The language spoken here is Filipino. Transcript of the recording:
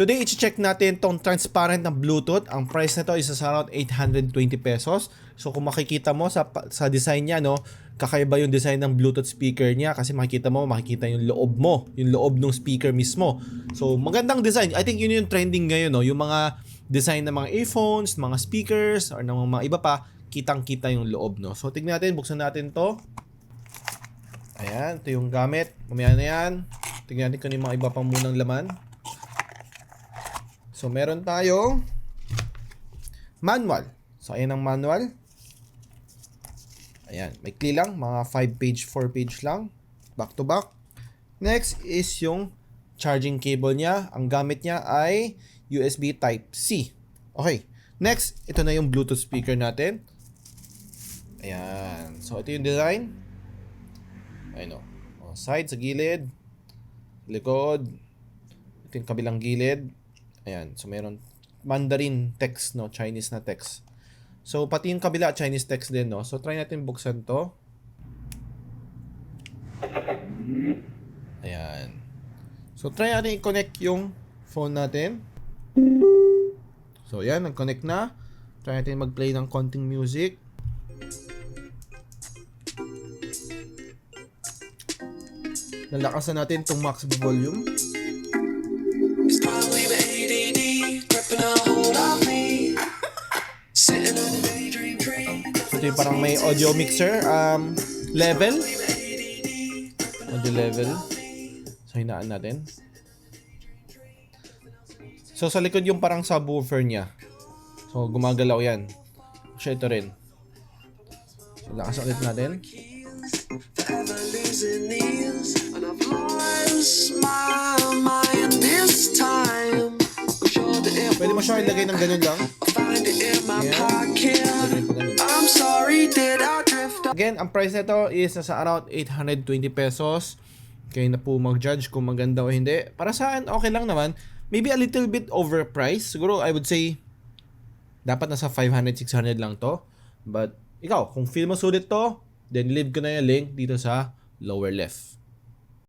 Today, i-check natin tong transparent na Bluetooth. Ang price nito is around 820 pesos. So kung makikita mo sa design niya, no, kakaiba yung design ng Bluetooth speaker niya kasi makikita yung loob mo, yung loob ng speaker mismo. So magandang design. I think yun yung trending ngayon, no, yung mga design ng mga earphones, mga speakers, or ng mga iba pa, kitang-kita yung loob, no. So tignan natin, buksan natin to. Ayan, ito yung gamit. Mamaya na yan. Tignan natin kung yung mga iba pang munang laman. So, meron tayong manual. So, ayan ang manual. Ayan, maikli lang. Mga 5-page, 4-page lang. Back to back. Next is yung charging cable niya. Ang gamit niya ay USB Type-C. Okay. Next, ito na yung Bluetooth speaker natin. Ayan. So, ito yung design. Ayun o. Side sa gilid. Likod. Ito yung kabilang gilid. Ayan, so meron Mandarin text, no, Chinese na text. So pati yung kabila Chinese text din, no. So try natin buksan to. Ayan. So try natin i-connect yung phone natin. So ayan, nag-connect na. Try natin mag-play ng konting music. Lalakasan natin itong max volume. Ito yung parang may audio mixer level. Audio level. So hinaan natin. So sa likod yung parang subwoofer niya. So gumagalaw yan. Siya ito rin. So lakas ulit natin. Pwede mo siya ilagay ng ganun lang. Again, ang price nito is nasa around 820 pesos. Kayo na po mag-judge kung maganda o hindi. Para sa akin, okay lang naman. Maybe a little bit overpriced. Siguro, I would say, dapat nasa 500, 600 lang to. But, ikaw, kung feel mo sulit to, then leave ko na yung link dito sa lower left.